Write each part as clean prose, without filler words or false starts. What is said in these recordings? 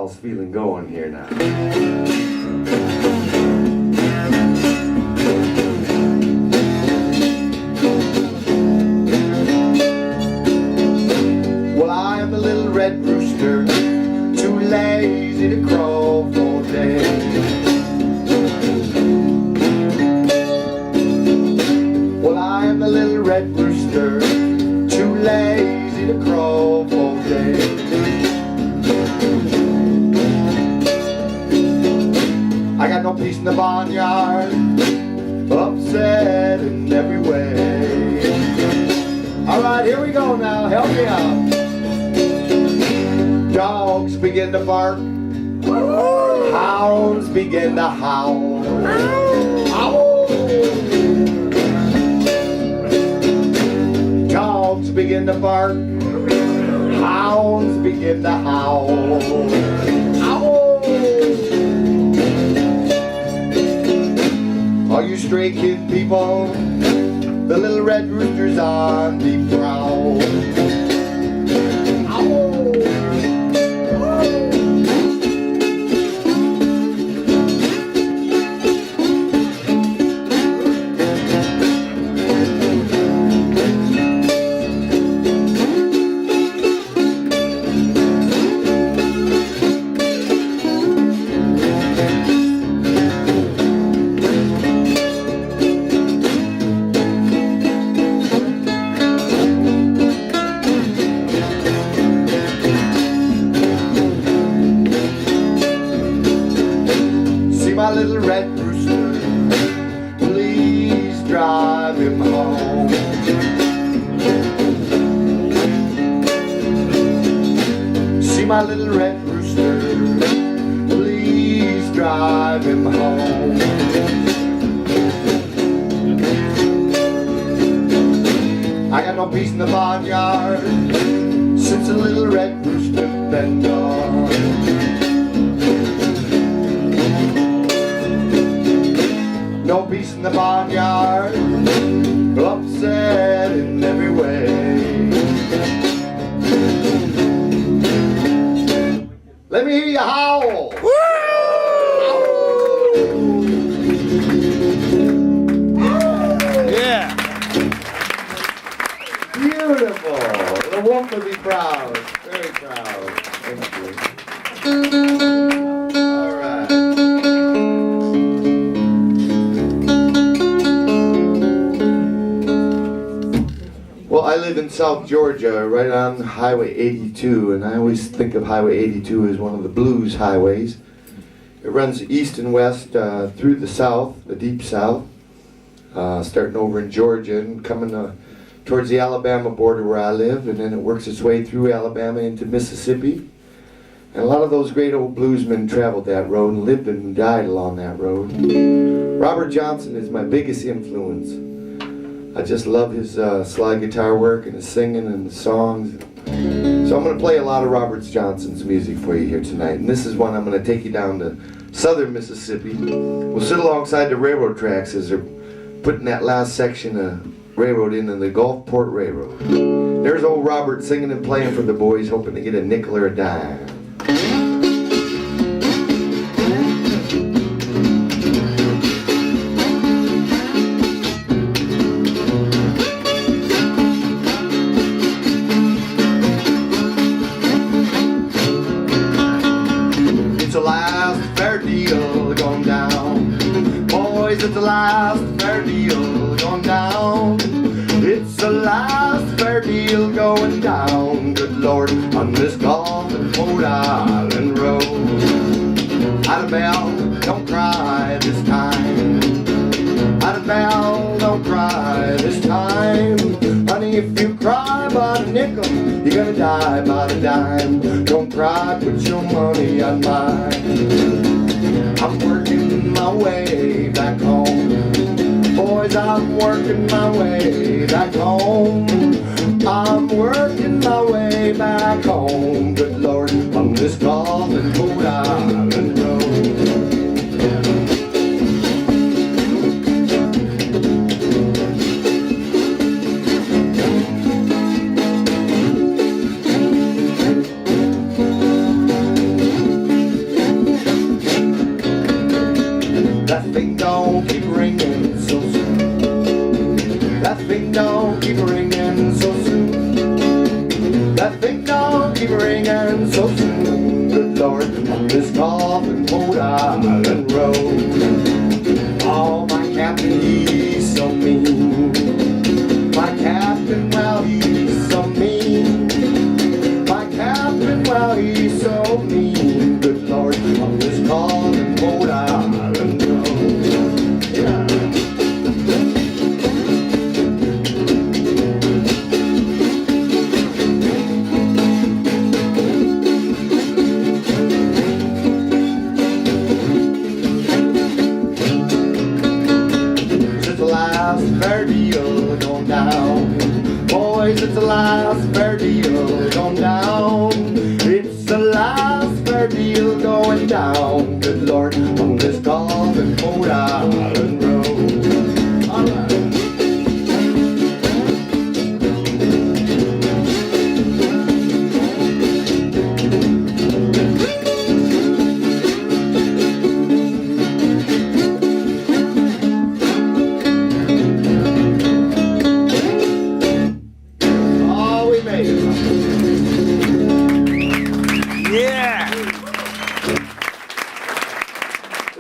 all's feeling going here now. Well, I am a little red rooster, too lazy to crow all day. Well, I am a little red rooster, too lazy to crow all day. I got no peace in the barnyard, upset in every way. All right, here we go now, help me out. Dogs begin to bark, hounds begin to howl. Ow! Dogs begin to bark, hounds begin to howl. Ow! All you stray kid people, the little red rooster's on the prowl. My little red rooster, please drive him home. See my little red rooster, please drive him home. I got no peace in the barnyard since the little red rooster been gone. No peace in the barnyard, upset in every way. Let me hear you howl. Woo! Yeah. Beautiful. The wolf will be proud. Very proud. Thank you. All right. Well, I live in South Georgia, right on Highway 82, and I always think of Highway 82 as one of the blues highways. It runs east and west through the south, the deep south, starting over in Georgia and coming towards the Alabama border where I live, and then it works its way through Alabama into Mississippi. And a lot of those great old bluesmen traveled that road and lived and died along that road. Robert Johnson is my biggest influence. I just love his slide guitar work and his singing and the songs. So I'm going to play a lot of Robert Johnson's music for you here tonight. And this is one I'm going to take you down to southern Mississippi. We'll sit alongside the railroad tracks as they're putting that last section of railroad in the Gulfport Railroad. There's old Robert singing and playing for the boys, hoping to get a nickel or a dime. It's the last fair deal going down. Boys, it's the last fair deal going down. It's the last fair deal going down. Good Lord, on this Gulf and Rhode Island road. Idabel, don't cry this time. Idabel, don't cry this time. Honey, if you cry about a nickel, you're gonna die about a dime. Don't cry, put your money on mine. I'm working my way back home. Boys, I'm working my way back home. I'm working my way back home. Good Lord, on this Gulf and Rhode Island road. ding dong keep ringing so soon. Good Lord, on this coffin old island road. Oh, my captain, he's so mean. My captain, well, he's so mean. My captain, well, he's so mean. Good Lord, on this coffin old island road. Yeah. Fair deal going down. Boys, it's the last fair deal going down. It's the last fair deal going down. Good Lord, on this coffin old island road. All right. Yeah!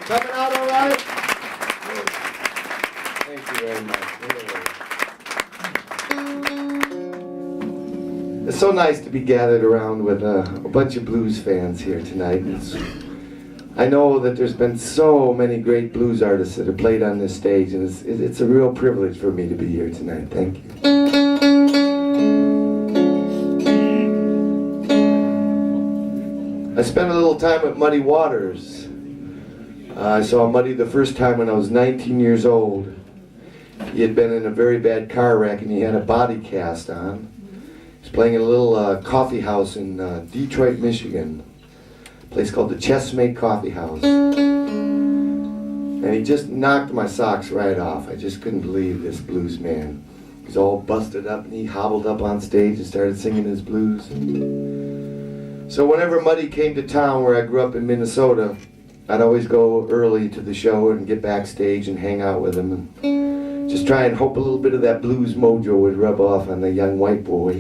Coming out all right? Thank you very much. It's so nice to be gathered around with a bunch of blues fans here tonight. I know that there's been so many great blues artists that have played on this stage, and it's a real privilege for me to be here tonight. Thank you. I spent a little time with Muddy Waters. I saw Muddy the first time when I was 19 years old. He had been in a very bad car wreck and he had a body cast on. He was playing in a little coffee house in Detroit, Michigan. A place called the Chessmate Coffee House. And he just knocked my socks right off. I just couldn't believe this blues man. He was all busted up and he hobbled up on stage and started singing his blues. So whenever Muddy came to town where I grew up in Minnesota, I'd always go early to the show and get backstage and hang out with him and just try and hope a little bit of that blues mojo would rub off on the young white boy.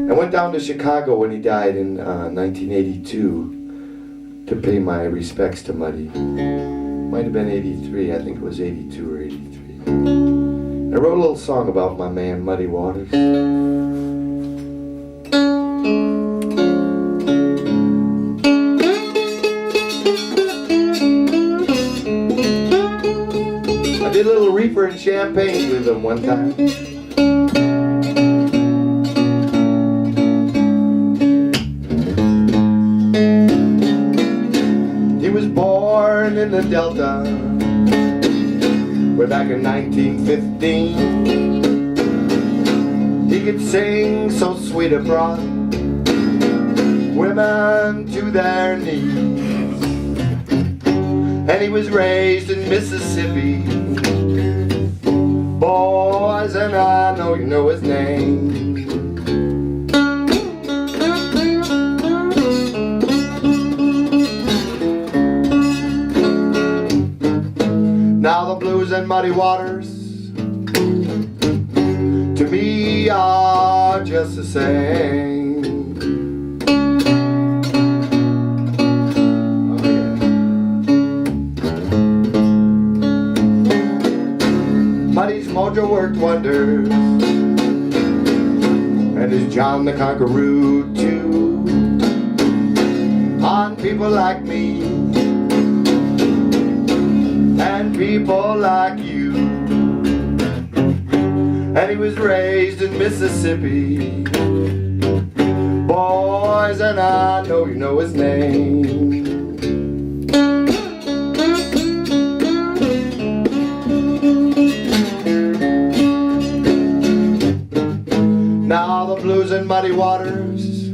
I went down to Chicago when he died in 1982 to pay my respects to Muddy. Might have been 83, I think it was 82 or 83. I wrote a little song about my man Muddy Waters. I did a little reefer and champagne with him one time. He was born in the Delta way back in 1915. He could sing so sweet a brought women to their knees. And he was raised in Mississippi. Boys, and I know you know his name. Now the blues and Muddy Waters to me are just the same. Muddy's mojo worked wonders, and his John the Conqueror too, on people like me and people like you. And he was raised in Mississippi. Boys, and I know you know his name. Now the blues and Muddy Waters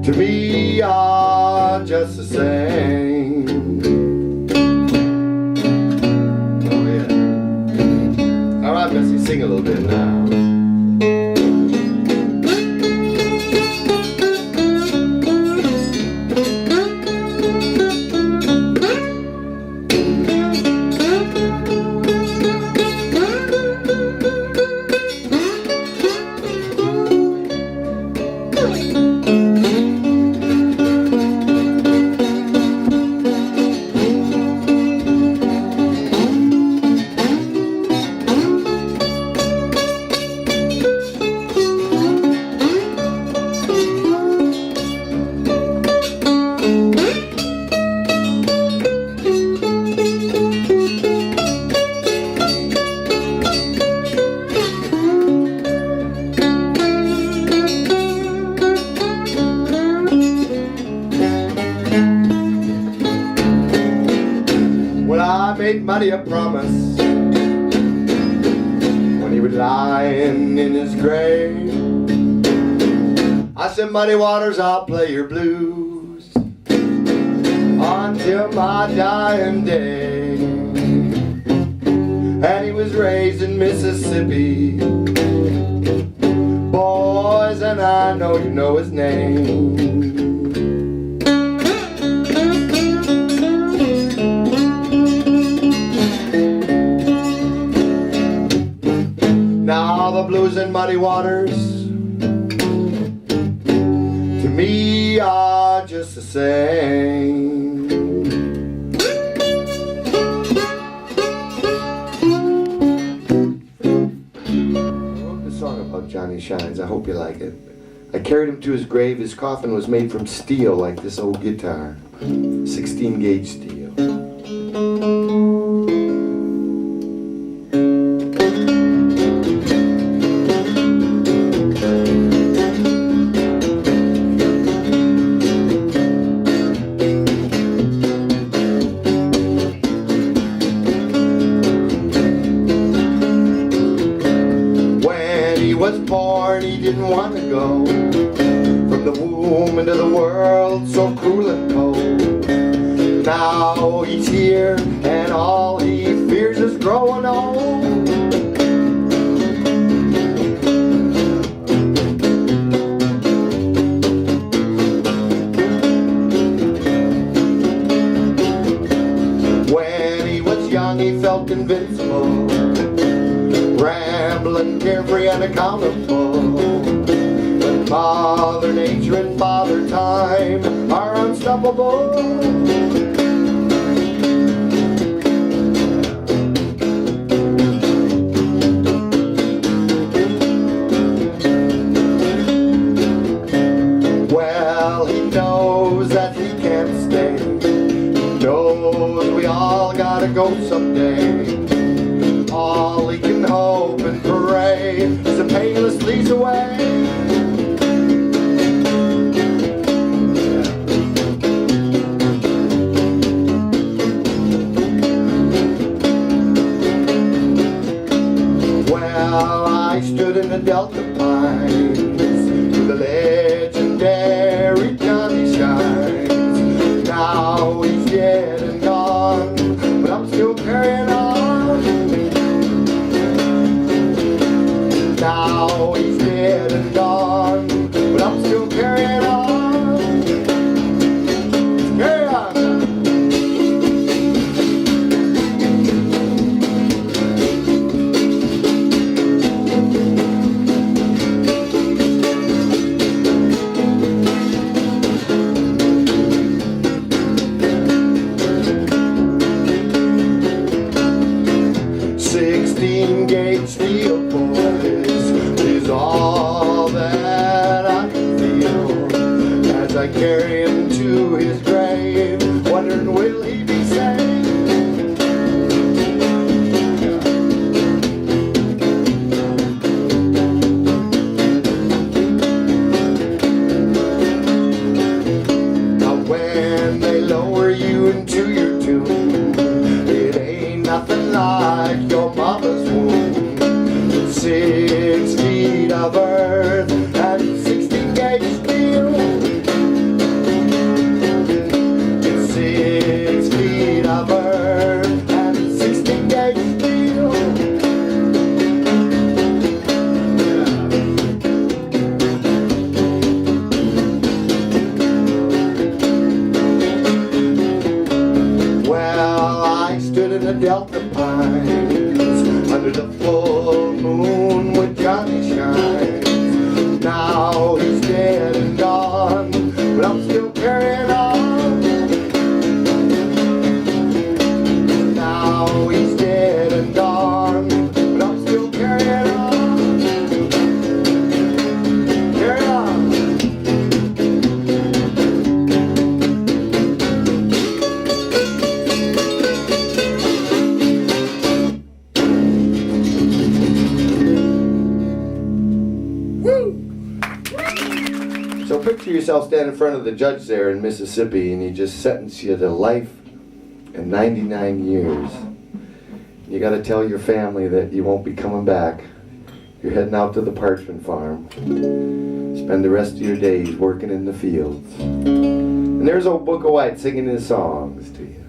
to me are just the same. Oh yeah. All right, Bessie, sing a little bit now. made Muddy a promise when he was lying in his grave. I said, Muddy Waters, I'll play your blues until my dying day. And he was raised in Mississippi, boys, and I know you know his name. Now the blues and Muddy Waters to me are just the same. Song about Johnny Shines. I hope you like it. I carried him to his grave. His coffin was made from steel like this old guitar, 16 gauge steel. Was born, he didn't want to go from the womb into the world so cruel and cold. Now he's here and all he fears is growing old. When he was young he felt invincible, rambling, carefree, and accountable. But Mother Nature and Father Time are unstoppable. Well, he knows that he can't stay. He knows we all gotta go someday. All he can hope and pray is the painless leads away. Well, I stood in the Delta Pines with the legendary Johnny Shines. Now he's dead and gone, but I'm still carrying on. Now he's dead and gone, but I'm still carrying on. Carry on. 16 gauge steel, boys, is all that I can feel as I carry him to his grave, wondering will he be saved. Now when they lower you into your tomb, it ain't nothing like your mama's womb. 6 feet of earth and 16 gauge steel. 6 feet of earth and 16 gauge steel. Well, I stood in the Delta Pines under the full moon with Johnny Shines. Now he's dead and gone, but I'm still carrying on. Now he's dead and gone, but I'm still carrying on. Carry on. So picture yourself standing in front of the judge there in Mississippi and he just sentenced you to life and 99 years. You got to tell your family that you won't be coming back. You're heading out to the parchment farm. Spend the rest of your days working in the fields. And there's old Book of White singing his songs to you.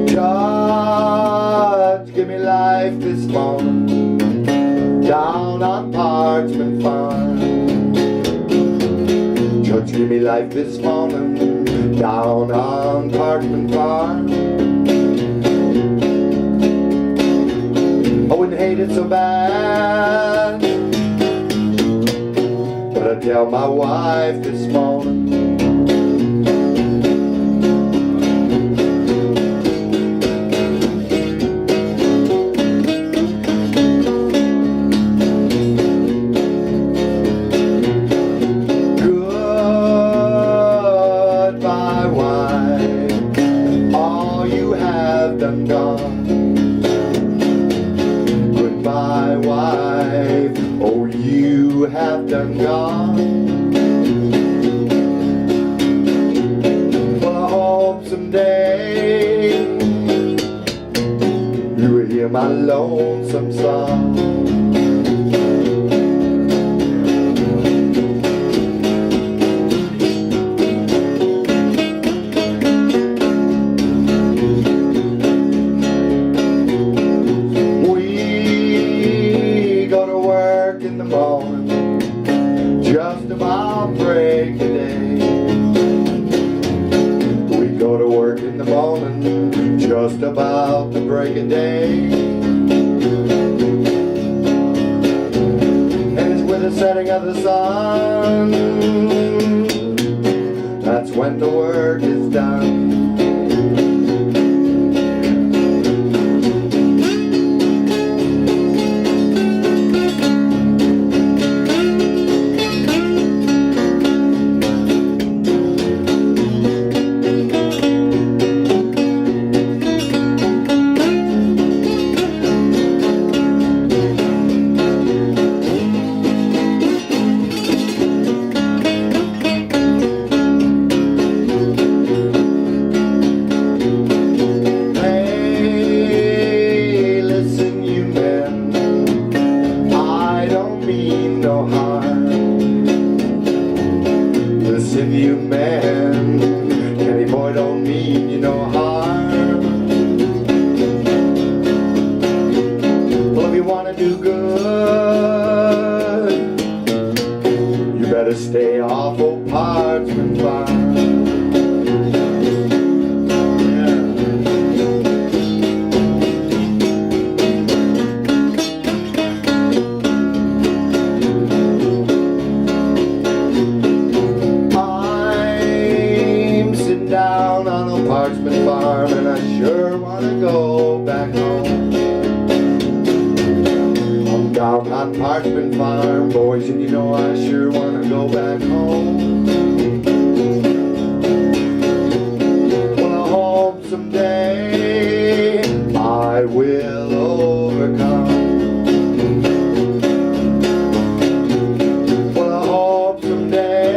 Judge, give me life this morning down on Parchment Farm. Judge, give me life this morning down on Parchment Farm. I wouldn't hate it so bad, but I tell my wife this morning, goodbye wife, all you have done gone. Goodbye wife, oh you have done gone. Well, I hope someday you will hear my lonesome song. We go to work in the morning, just about break of day. We go to work in the morning, just about the break of day. And it's with the setting of the sun, that's when the work is done. Listen, you man, Kenny boy don't mean you no harm. Well, if you want to do good, you better stay off old Parchment Farm. Down on a Parchment Farm, and I sure want to go back home. I'm down on Parchment Farm, boys, and you know I sure want to go back home. Well, I hope someday I will overcome. Well, I hope someday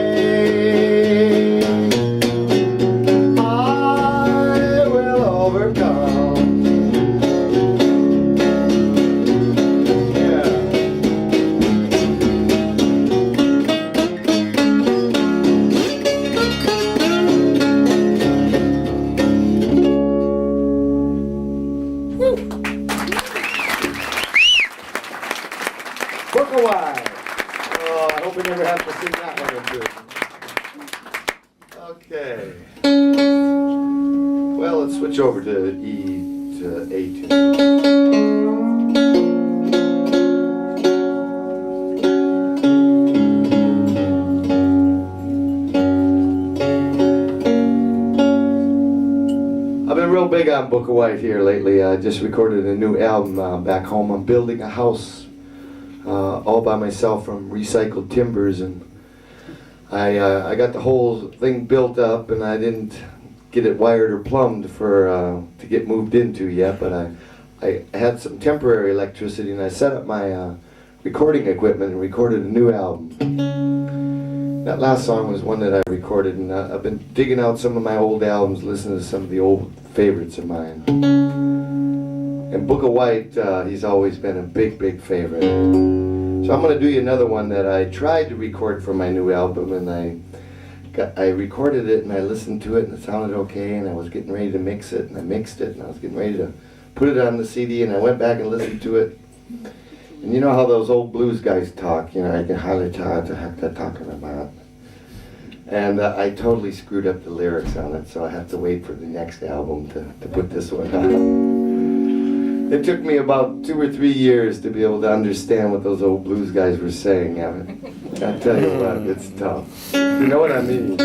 Book of White. Oh, I hope we never have to sing that one into it. Okay. Well, let's switch over to E to A tune. I've been real big on Book of White here lately. I just recorded a new album back home. I'm building a house all by myself from recycled timbers, and I got the whole thing built up, and I didn't get it wired or plumbed for to get moved into yet, but I had some temporary electricity, and I set up my recording equipment and recorded a new album. That last song was one that I recorded, and I've been digging out some of my old albums, listening to some of the old favorites of mine. And Book of White, he's always been a big, big favorite. So I'm going to do you another one that I tried to record for my new album, and I recorded it and I listened to it and it sounded okay, and I was getting ready to mix it, and I mixed it, and I was getting ready to put it on the CD, and I went back and listened to it. And you know how those old blues guys talk, you know, I can hardly tell what the heck they're talking about. And I totally screwed up the lyrics on it, so I have to wait for the next album to put this one on. It took me about 2 or 3 years to be able to understand what those old blues guys were saying. I tell you what, it's tough. You know what I mean?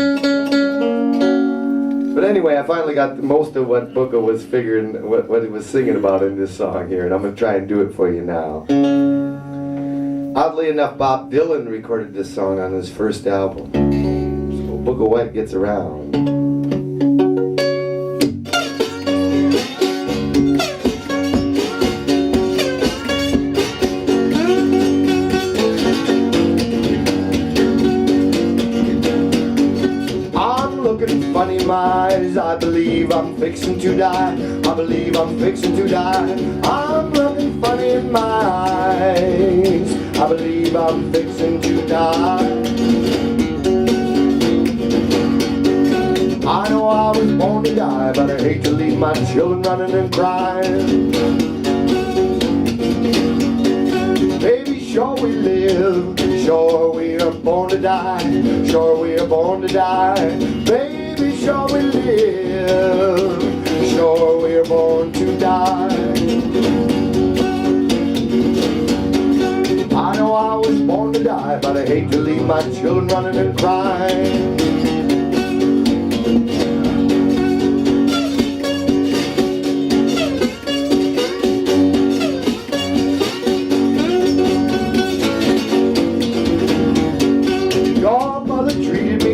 But anyway, I finally got most of what Booker was figuring, what he was singing about in this song here, and I'm going to try and do it for you now. Oddly enough, Bob Dylan recorded this song on his first album. So Book of White gets around. Funny in my eyes, I believe I'm fixing to die. I believe I'm fixing to die. I'm looking funny in my eyes. I believe I'm fixing to die. I know I was born to die, but I hate to leave my children running and crying. Baby, sure we live, sure we are born to die, sure we are born to die. Baby, sure we live, sure we are born to die. I know I was born to die, but I hate to leave my children running and crying.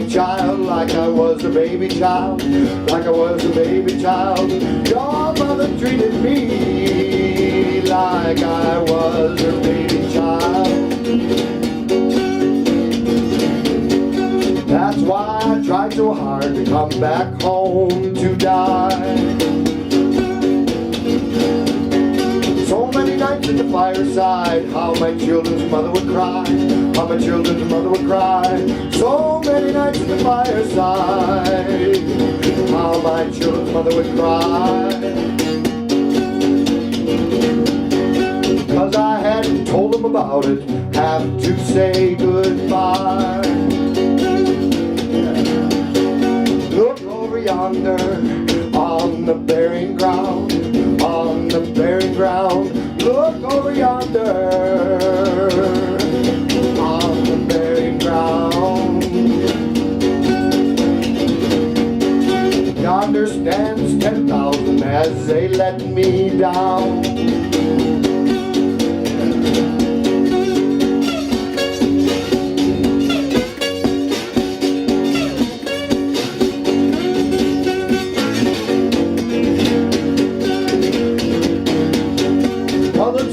Child, like I was a baby child, like I was a baby child. Your mother treated me like I was her baby child. That's why I tried so hard to come back home to die. So many nights at the fireside, how my children's mother would cry, how my children's mother would cry. So many nights at the fireside, how my children's mother would cry. Cause I hadn't told them about it, have to say goodbye. Look over yonder, on the burying ground, on the burying ground. Look over yonder, on the burying ground. Yonder stands 10,000 as they let me down.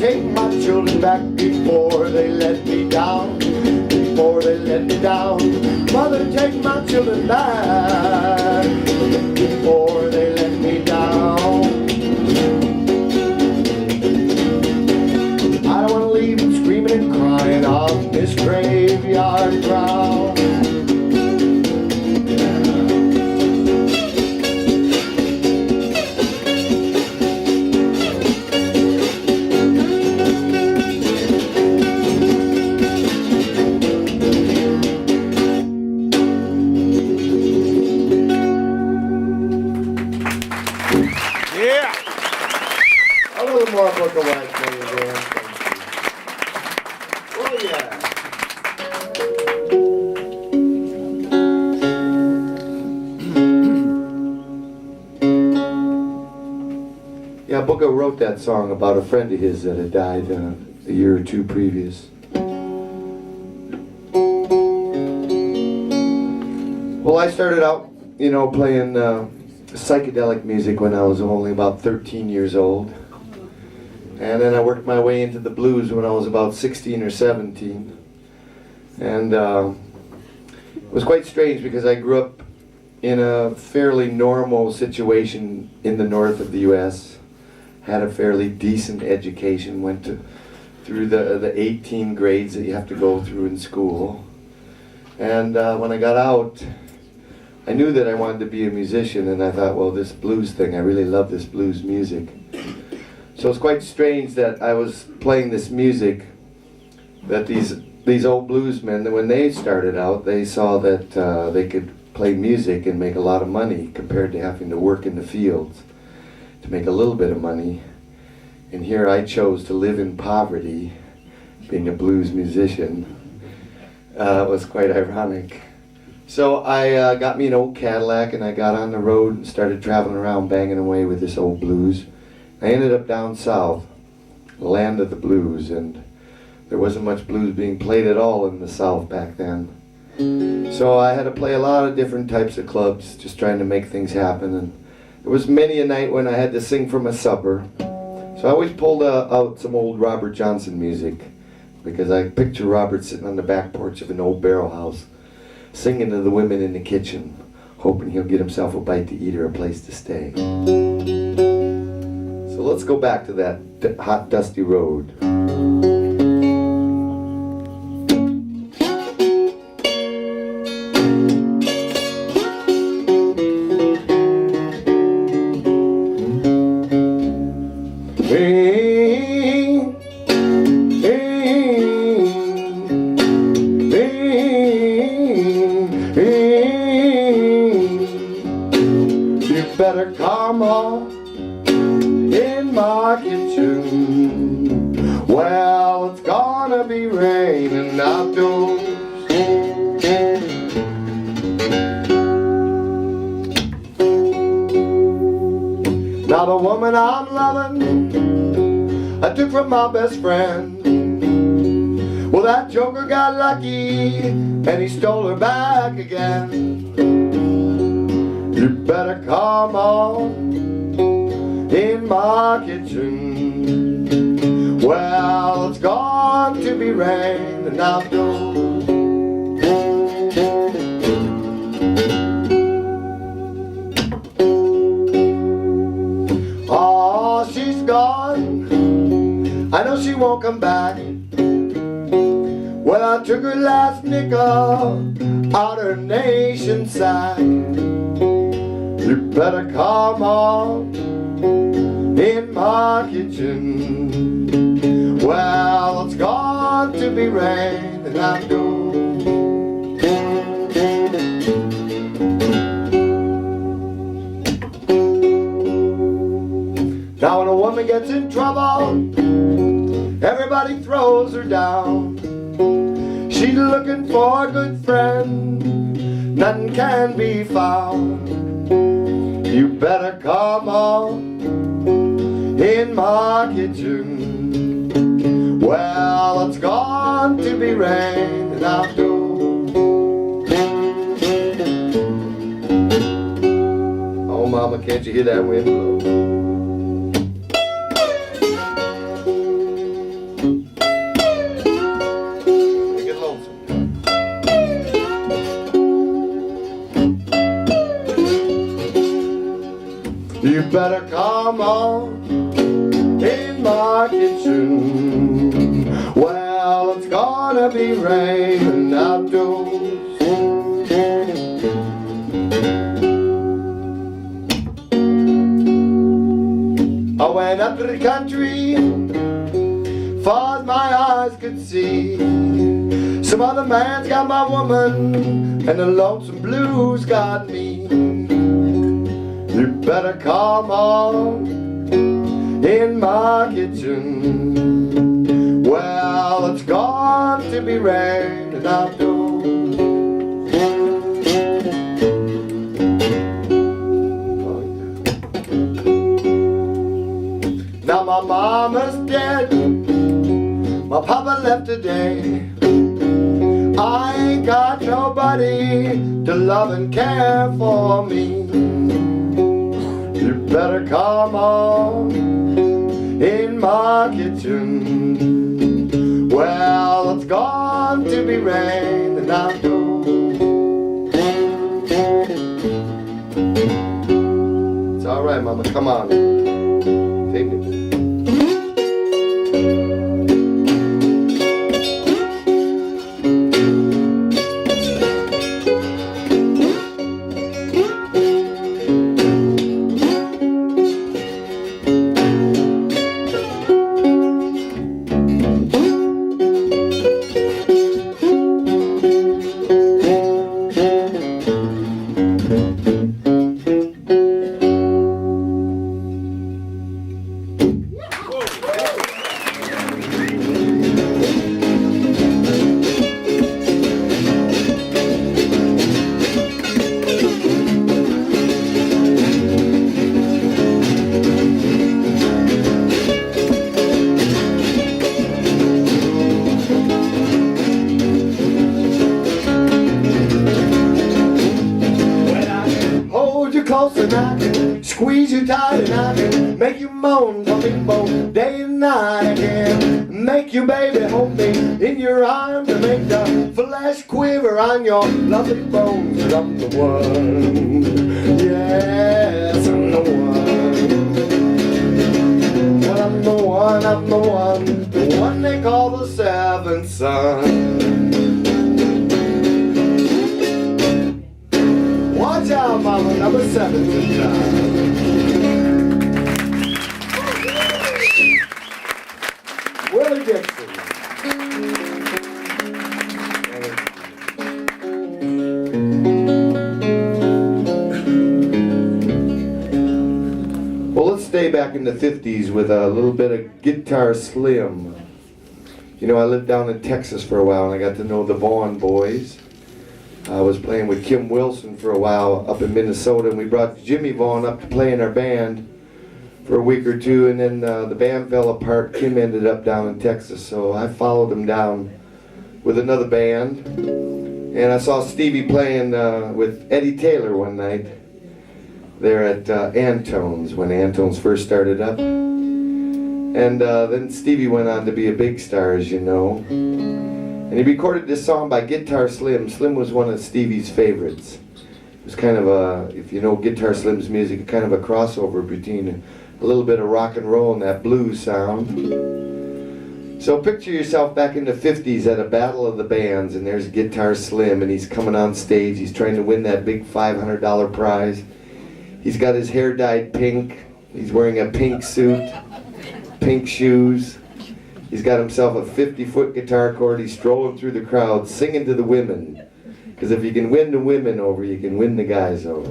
Take my children back before they let me down, before they let me down. Mother, take my children back before they let me down. I don't want to leave them screaming and crying on this graveyard ground. More Book of White for you, Dan. Oh, yeah. Yeah, Booker wrote that song about a friend of his that had died a year or two previous. Well, I started out, you know, playing psychedelic music when I was only about 13 years old. And then I worked my way into the blues when I was about 16 or 17. And was quite strange because I grew up in a fairly normal situation in the north of the U.S., had a fairly decent education, went through the 18 grades that you have to go through in school. And when I got out, I knew that I wanted to be a musician, and I thought, well, this blues thing, I really love this blues music. So it's quite strange that I was playing this music that these old bluesmen, when they started out, they saw that they could play music and make a lot of money compared to having to work in the fields to make a little bit of money. And here I chose to live in poverty, being a blues musician. It was quite ironic. So I got me an old Cadillac and I got on the road and started traveling around banging away with this old blues. I ended up down south, the land of the blues, and there wasn't much blues being played at all in the South back then. So I had to play a lot of different types of clubs, just trying to make things happen. And there was many a night when I had to sing for my supper. So I always pulled out some old Robert Johnson music, because I picture Robert sitting on the back porch of an old barrel house, singing to the women in the kitchen, hoping he'll get himself a bite to eat or a place to stay. So let's go back to that hot, dusty road. Better come on in my kitchen. Well, it's gonna be raining outdoors. Now the woman I'm loving, I took from my best friend. Well, that joker got lucky and he stole her back again. You better come on in my kitchen. Well, it's going to be raining outdoors. Oh, she's gone, I know she won't come back. Well, I took her last nickel out her nation sack. You better come on in my kitchen. Well, it's going to be raining outdoors. Now when a woman gets in trouble, everybody throws her down. She's looking for a good friend, none can be found. You better come on in my kitchen. Well, it's going to be raining outdoors. Oh, mama, can't you hear that wind blow? You better come on in my kitchen. Well, it's gonna be raining outdoors. I went up to the country, far as my eyes could see. Some other man's got my woman, and the lonesome blues got me. You better come on in my kitchen. Well, it's going to be raining outdoors. Now my mama's dead, my papa left today. I ain't got nobody to love and care for me. You better come on in my kitchen. Well, it's going to be raining outdoors. mama, come on. Take it. Close and I can squeeze you tight and I can make you moan for me both day and night. I can make you baby hold me in your arms and make the flesh quiver on your lovely bones. 'Cause I'm the one, yes I'm the one. Well I'm the one they call the seventh son. Watch out, mama, number 7 time. Willie Dixon. Well, let's stay back in the 50s with a little bit of Guitar Slim. You know, I lived down in Texas for a while and I got to know the Vaughn boys. I was playing with Kim Wilson for a while up in Minnesota, and we brought Jimmy Vaughn up to play in our band for a week or two, and then the band fell apart. Kim ended up down in Texas, so I followed him down with another band, and I saw Stevie playing with Eddie Taylor one night there at Antone's when Antone's first started up, and then Stevie went on to be a big star, as you know. And he recorded this song by Guitar Slim. Slim was one of Stevie's favorites. It was kind of a, if you know Guitar Slim's music, kind of a crossover between a little bit of rock and roll and that blues sound. So picture yourself back in the 50s at a battle of the bands, and there's Guitar Slim, and he's coming on stage. He's trying to win that big $500 prize. He's got his hair dyed pink. He's wearing a pink suit, pink shoes. He's got himself a 50-foot guitar chord. He's strolling through the crowd, singing to the women. Because if you can win the women over, you can win the guys over.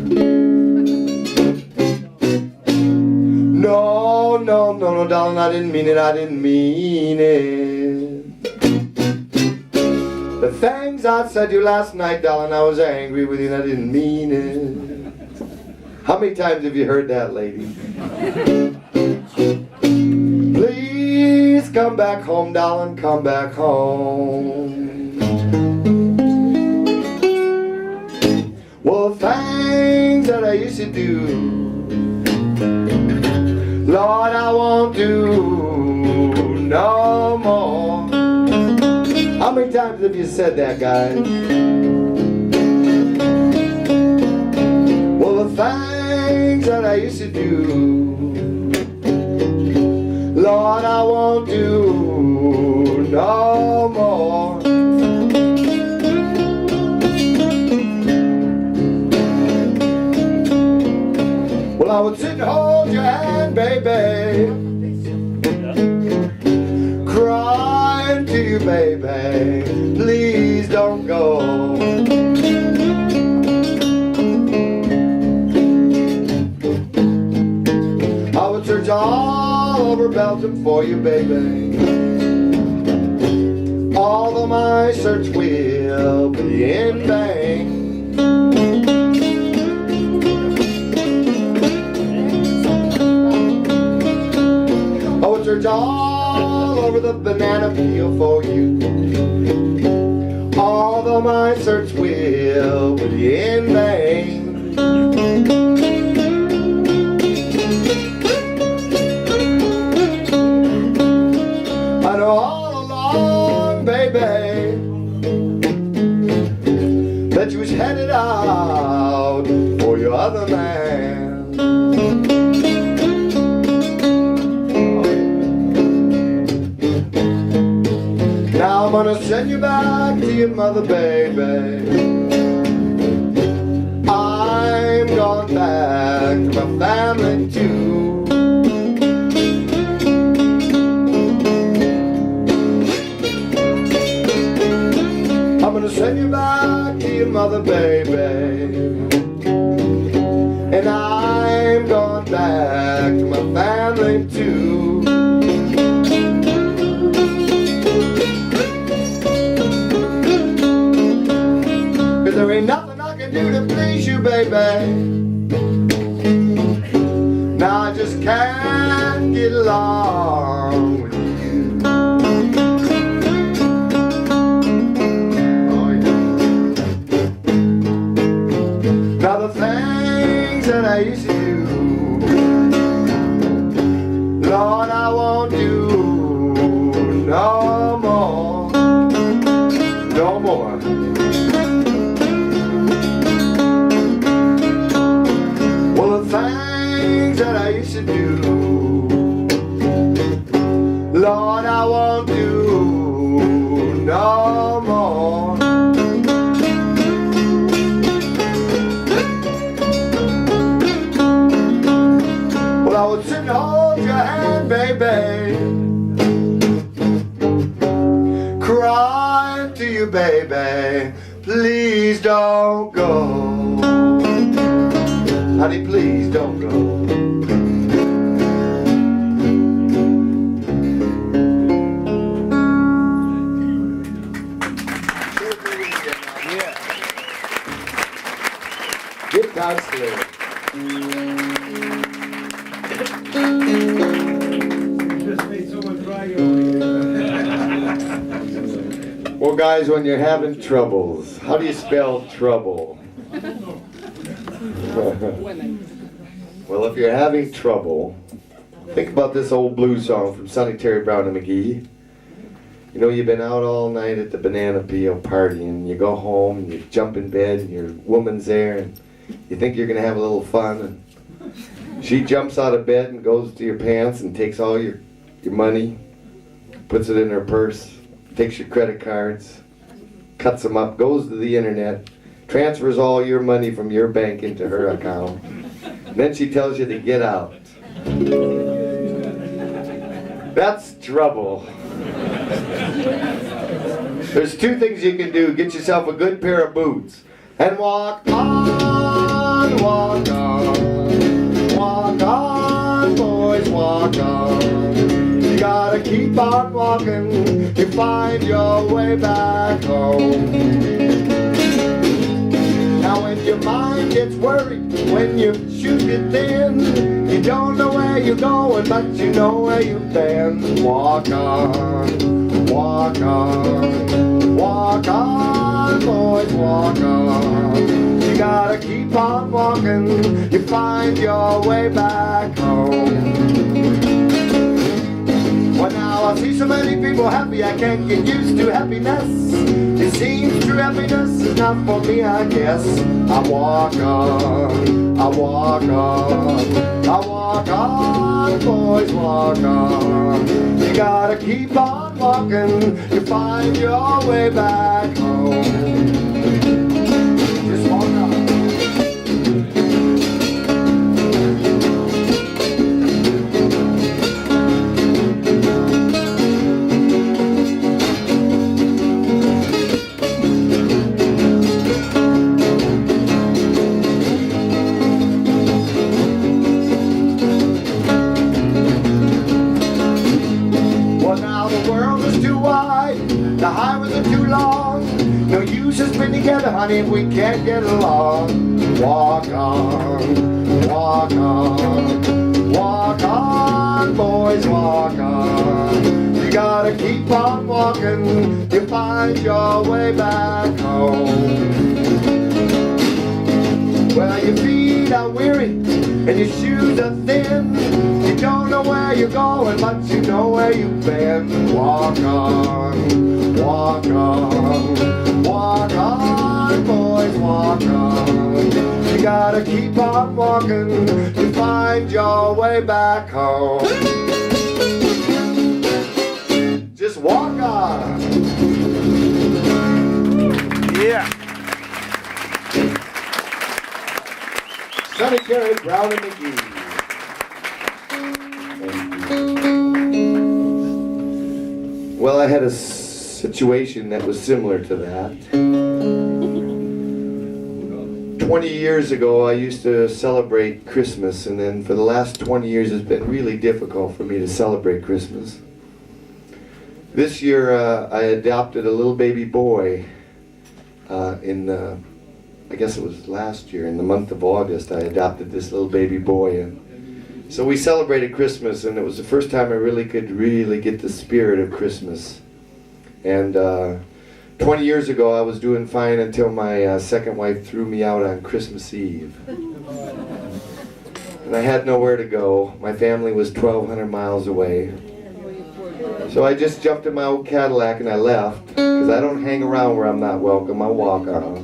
No, no, no, no, darling, I didn't mean it, I didn't mean it. The things I said to you last night, darling, I was angry with you and I didn't mean it. How many times have you heard that, lady? Please come back home, darling, come back home. Well, things that I used to do, Lord, I won't do no more. How many times have you said that, guys? Well, the things that I used to do, Lord, I won't do no more. Well, I would sit and hold your hand, baby, crying to you, baby, please don't go. I would search all over Belgium for you, baby. All of my search will be in vain. I would search all over the banana peel for you. All of my search will be in vain. I know all along, baby, that you was headed out for your other man. gonna send you back to your mother, baby. I'm going back to my family too. I'm gonna send you back to your mother, baby. And I'm going back to my family too. 'Cause there ain't nothing I can do to please you, baby. Now I just can't get along with you. Oh yeah. Now the things that I used to do, Lord, I won't do no more. No more. Well, the things that I used to do, Lord, I won't do no more. Well, I would sit and hold your hand, baby, cry to you, baby, please don't go. Honey, please don't go. Yeah. Get counselor. Just made someone cry over here. Well, guys, when you're having troubles, how do you spell trouble? Well, if you're having trouble, think about this old blues song from Sonny Terry Brown and McGee. You know, you've been out all night at the Banana Peel party, and you go home, and you jump in bed, and your woman's there, and you think you're going to have a little fun, and she jumps out of bed and goes to your pants and takes all your money, puts it in her purse, takes your credit cards, cuts them up, goes to the internet, transfers all your money from your bank into her account. And then she tells you to get out. That's trouble. There's two things you can do. Get yourself a good pair of boots and walk on, walk on. Walk on, boys, walk on. You gotta keep on walking to find your way back home. Now when your mind gets worried, when your shoes get thin, you don't know where you're going, but you know where you've been. Walk on, walk on, walk on, boys, walk on. You gotta keep on walking, you find your way back home. Well, now I see so many people happy, I can't get used to happiness. It seems true happiness is not for me, I guess. I walk on, I walk on, I walk on, boys, walk on. You gotta keep on walking, you find your way back home. Just walk on. The highways are too long, no use us being together, honey, if we can't get along. Walk on, walk on, walk on, boys, walk on. You gotta keep on walking, you find your way back home. Well, your feet are weary, and your shoes are thin. You don't know where you're going, but you know where you've been. Walk on, walk on, walk on, boys, walk on. You gotta keep on walking to find your way back home. Just walk on. Johnny Carey, Brown and McGee. Well, I had a situation that was similar to that. 20 years ago, I used to celebrate Christmas, and then for the last 20 years, it's been really difficult for me to celebrate Christmas. This year, I adopted a little baby boy I guess it was last year, in the month of August, I adopted this little baby boy. And so we celebrated Christmas, and it was the first time I really could get the spirit of Christmas. And 20 years ago, I was doing fine until my second wife threw me out on Christmas Eve. And I had nowhere to go. My family was 1,200 miles away. So I just jumped in my old Cadillac and I left, because I don't hang around where I'm not welcome. I walk on.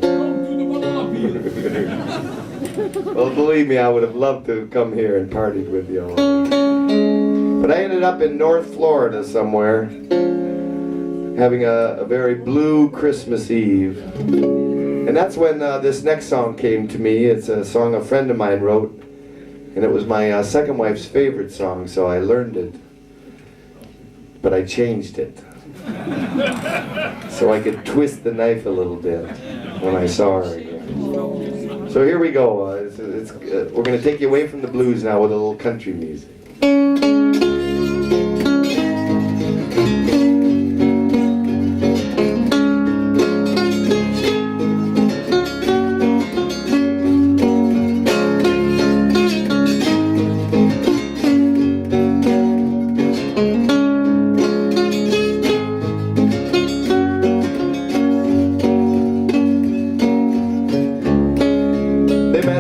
Well, believe me, I would have loved to have come here and partied with you all. But I ended up in North Florida somewhere, having a very blue Christmas Eve. And that's when this next song came to me. It's a song a friend of mine wrote, and it was my second wife's favorite song, so I learned it. But I changed it, so I could twist the knife a little bit when I saw her again. So here we go. We're going to take you away from the blues now with a little country music.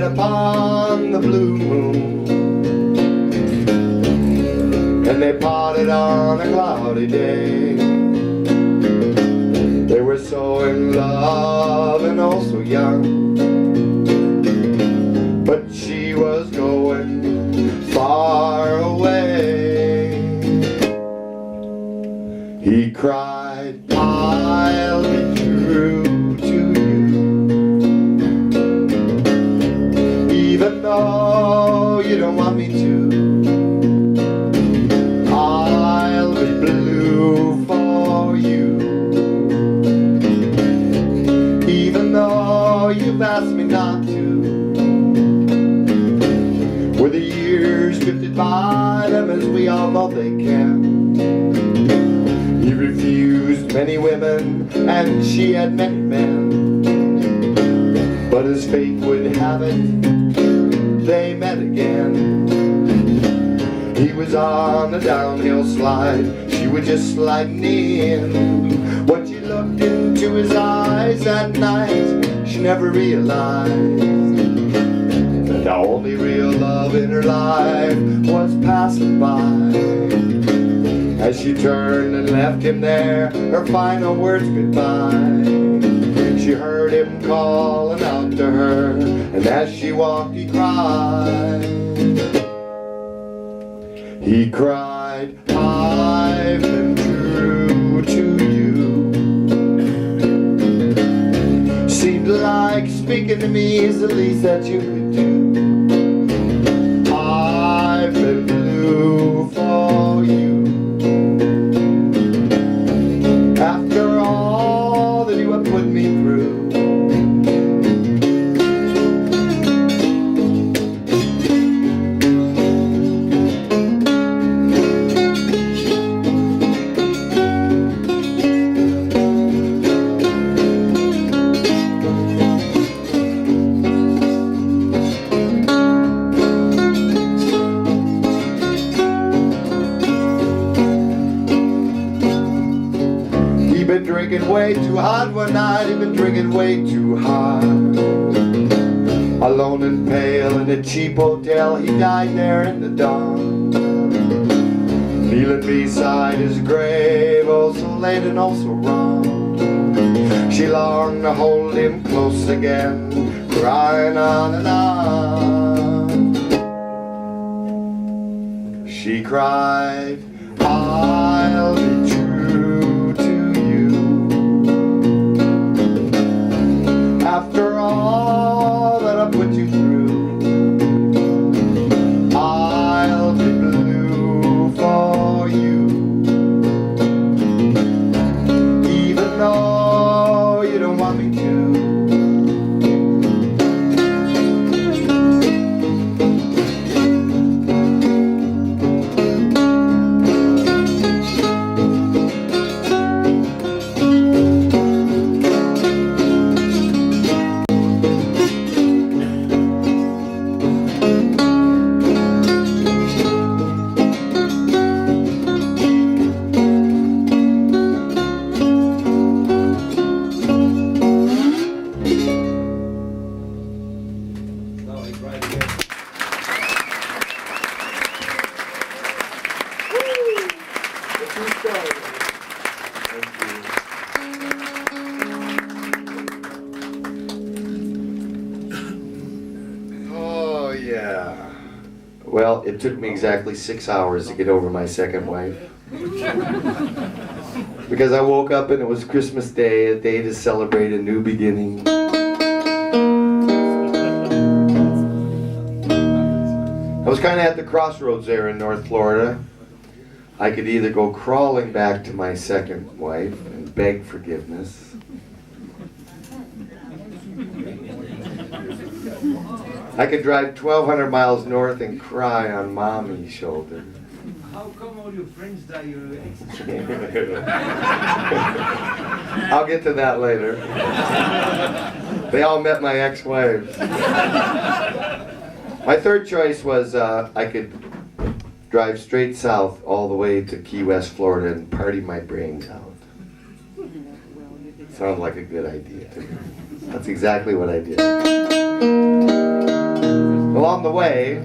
Upon the blue moon, and they parted on a cloudy day. They were so in love and also young, but she was going far away. He cried, I'll be true to you, even though you don't want me to. I'll be blue for you, even though you've asked me not to. Where the years drifted by them, as we all know they can. He refused many women, and she had many men. But as fate would have it, they met again. He was on a downhill slide, she was just sliding in. When she looked into his eyes that night, she never realized that the only real love in her life was passing by. As she turned and left him there, her final words goodbye, she heard him calling out to her, and as she walked he cried. He cried, I've been true to you. Seemed like speaking to me is the least that you could do. I've been blue for you. After all that you have put me through. Been drinking way too hard one night, he'd been drinking way too hard. Alone and pale in a cheap hotel, he died there in the dawn. Kneeling beside his grave, oh so late and oh so wrong. She longed to hold him close again, crying on and on. She cried, I'll be true to you. After all that I put you through. Oh, yeah. Well, it took me exactly 6 hours to get over my second wife. Because I woke up and it was Christmas Day, a day to celebrate a new beginning. I was kind of at the crossroads there in North Florida. I could either go crawling back to my second wife and beg forgiveness, I could drive 1,200 miles north and cry on Mommy's shoulder. How come all your friends die your exes? I'll get to that later. They all met my ex-wives. My third choice was I could drive straight south all the way to Key West, Florida and party my brains out. Sounds like a good idea to me. That's exactly what I did. Along the way,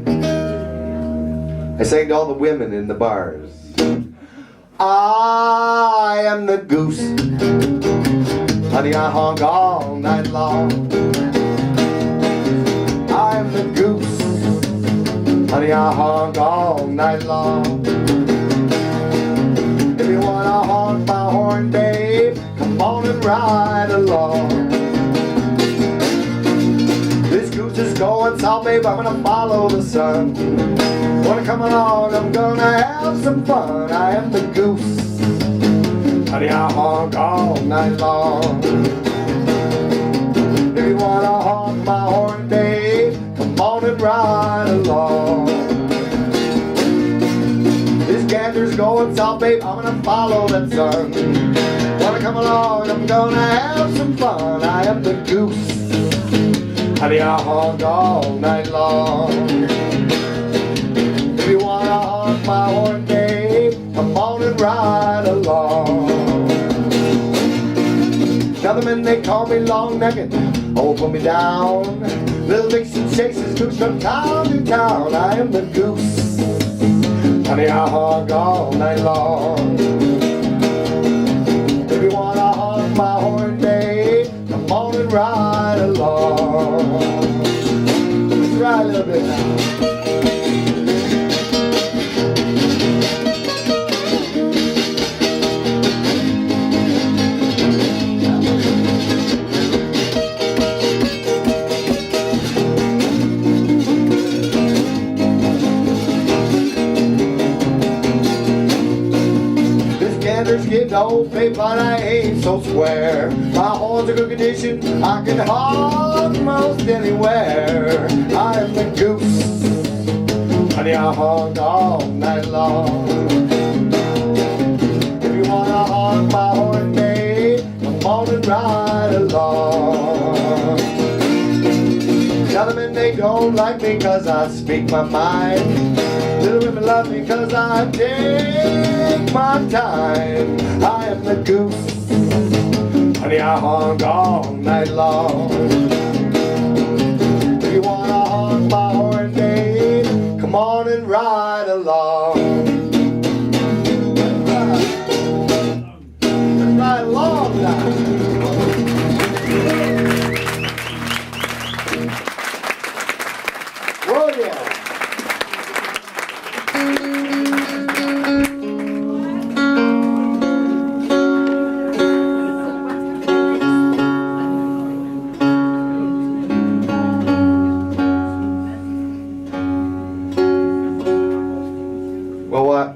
I sang to all the women in the bars. I am the goose, honey, I honk all night long. I am the goose, honey, I honk all night long. If you wanna honk my horn, babe, come on and ride along. This goose is going south, babe, I'm gonna follow the sun. Wanna come along, I'm gonna have some fun. I am the goose, honey, I honk all night long. If you wanna honk my horn, babe, come on and ride along. This gander's going south, babe, I'm gonna follow that sun. Wanna come along, I'm gonna have some fun. I am the goose, honey, I honk all night long. If you wanna honk my horn, babe, come on and ride along. Now the men, they call me long-necked, oh, put me down. Little Dixie chases goose from town to town. I am the goose, honey, I honk all night long. If you wanna honk my horn, babe, come on and ride along. Let's ride a little bit now. Getting old, babe, but I ain't so square. My horns are good condition, I can honk most anywhere. I am the goose, honey, I honk all night long. If you wanna honk my horn, babe, come on and ride along. Now the men, they don't like me cause I speak my mind. Little women love me cause I take my time. I am the goose, honey, I honk all night long. If you wanna honk my horn, babe, come on and ride along. Let's ride along now. Whoa, yeah.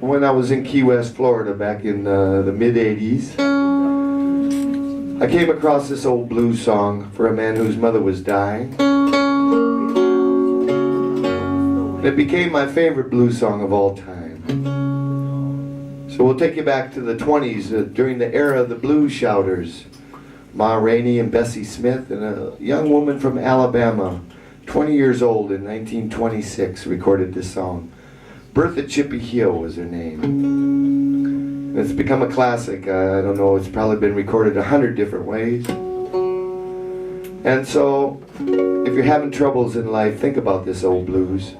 When I was in Key West, Florida back in the mid-'80s, I came across this old blues song for a man whose mother was dying. It became my favorite blues song of all time. So we'll take you back to the 20s, during the era of the blues shouters. Ma Rainey and Bessie Smith and a young woman from Alabama, 20 years old in 1926, recorded this song. Bertha Chippy Hill was her name. And it's become a classic. I don't know, it's probably been recorded 100 different ways. And so, if you're having troubles in life, think about this old blues.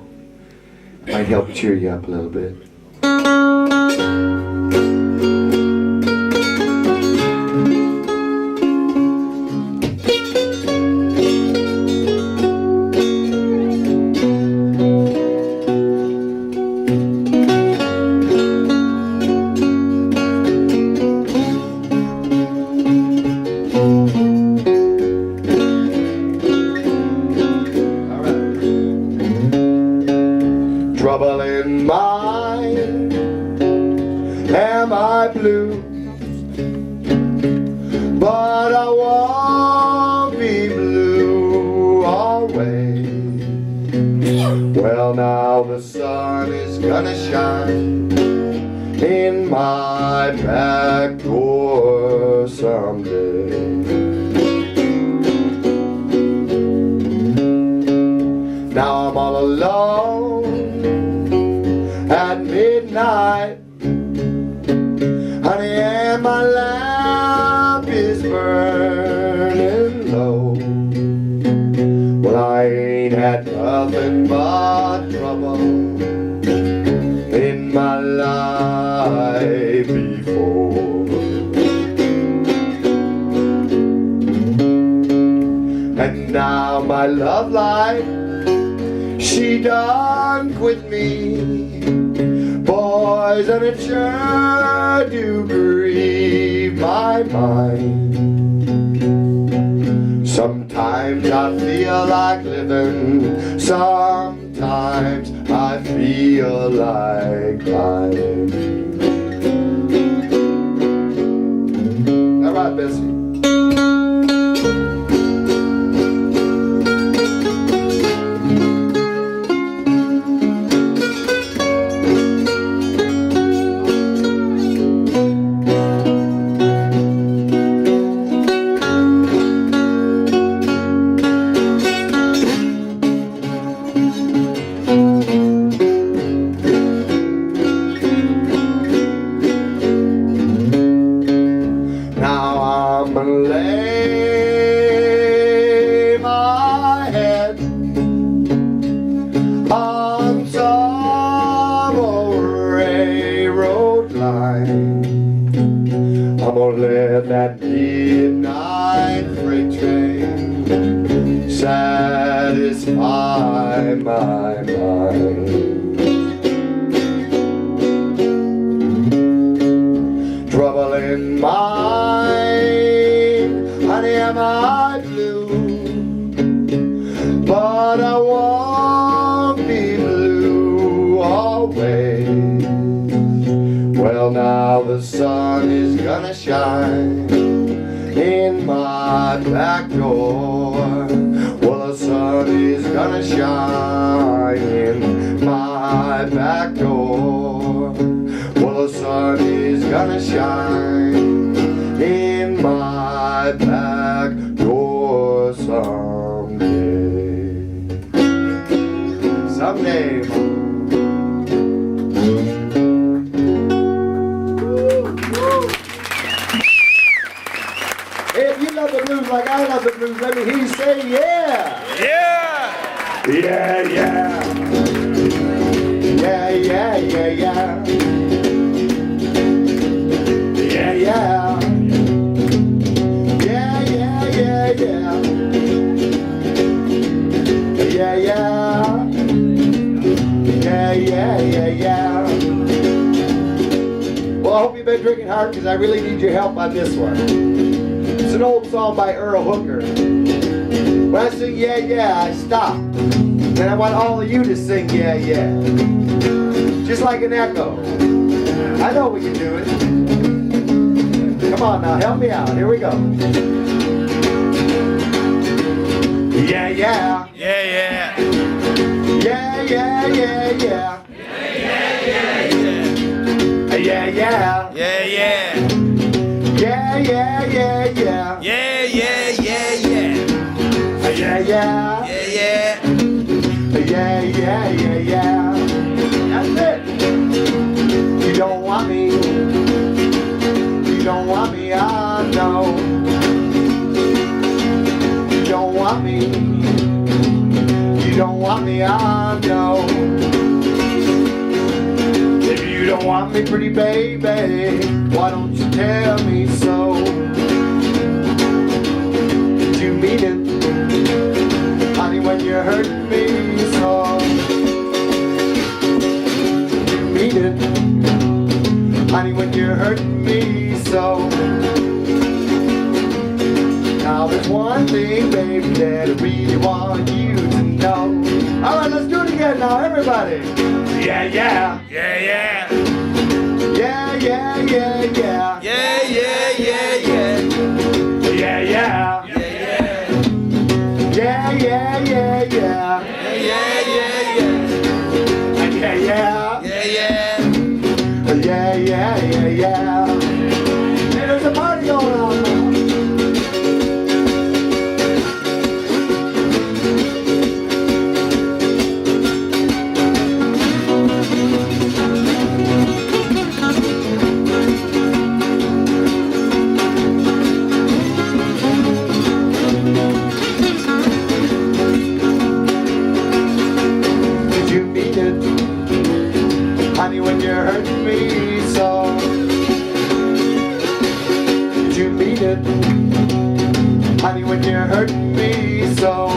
It might help cheer you up a little bit. but I won't be blue always. Well, now the sun is gonna shine in my back door someday. Now I'm all alone at midnight, honey, and my lamp is burning low. Well, I ain't had nothing but trouble in my life before. And now my love life, she done quit me, boys, and it sure do grieve my mind. Sometimes I feel like living, sometimes I feel like dying. All right, Bessie. Lay my head on some old railroad line. I'm gonna let that midnight freight train satisfy my mind. Trouble in mind, honey, am I blue? But I won't be blue always. Well, now the sun is gonna shine in my back door. Well, the sun is gonna shine in my back door. Well, the sun is gonna shine in my back door someday. Someday. Hey, if you love the blues like I love the blues, let me hear you say yeah. Yeah. Yeah, yeah. Yeah, yeah, yeah, yeah. Yeah, yeah. Yeah, yeah, yeah, yeah. Yeah, yeah. Yeah, yeah, yeah, yeah. Well, I hope you've been drinking hard because I really need your help on this one. It's an old song by Earl Hooker. When I sing yeah, yeah, I stop. And I want all of you to sing yeah, yeah. Just like an echo. I know we can do it. Come on now, help me out. Here we go. Yeah, yeah. Yeah, yeah. Yeah, yeah, yeah, yeah. Yeah, yeah. Yeah, yeah. Yeah, yeah, yeah, yeah. Yeah, yeah, yeah, yeah. Yeah, yeah. Yeah, yeah. Yeah, yeah, yeah, yeah. That's it. You don't want me. You don't want me, I know. You don't want me. You don't want me, I know. If you don't want me, pretty baby, why don't you tell me so? Did you mean it, honey, when you're hurting me so? Did you mean it, honey, when you're hurting me so? Now there's one thing, baby, that I really want you to know. Alright, let's do it again now, everybody. Yeah, yeah. Yeah, yeah. Yeah, yeah, yeah, yeah. Yeah, yeah, it, honey, when you're hurting me so.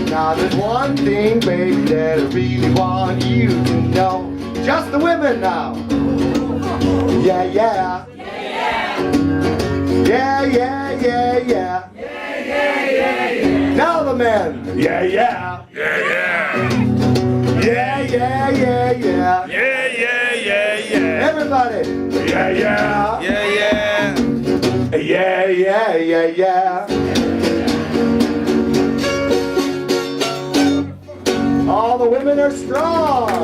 Now there's one thing, baby, that I really want you to know. Just the women now. Yeah, yeah. Yeah, yeah, yeah, yeah. Now the men. Yeah, yeah. Yeah, yeah. Yeah, yeah, yeah, yeah. Yeah, yeah, yeah, yeah. Everybody. Yeah, yeah. Yeah, yeah. Yeah, yeah, yeah, yeah. All the women are strong.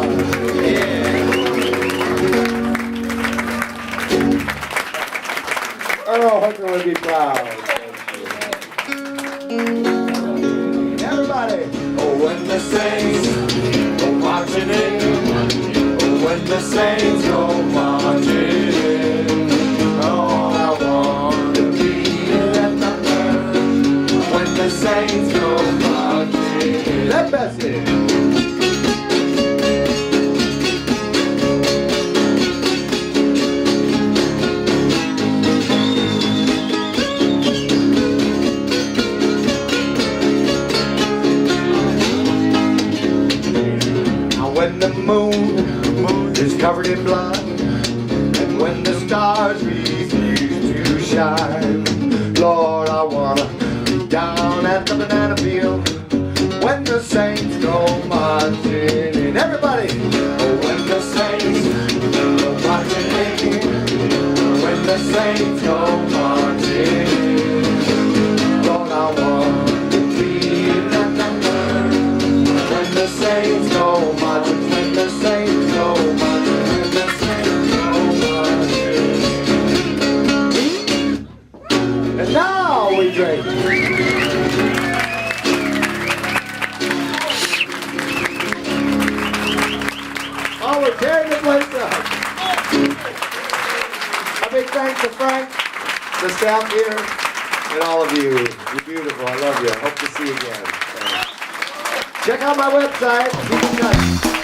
Earl Hooker would be proud. Everybody. Oh, when the saints go marching in. Oh, when the saints go marching in. Oh, I want to be that number. When the saints go marching in. Let Bessie. When the moon is covered in blood, and when the stars refuse to shine, Lord, I wanna be down at the banana field when the saints go marching in. Everybody! Oh, when the saints go marching in, when the saints go marching in, Lord, I want to be in that number when the saints go marching. When the saints go marching, when the saints go marching. And now we drink. Oh, we're tearing the place up. A big thanks to Frank, the staff here, and all of you. You're beautiful. I love you. I hope to see you again. Check out my website. Keep in touch.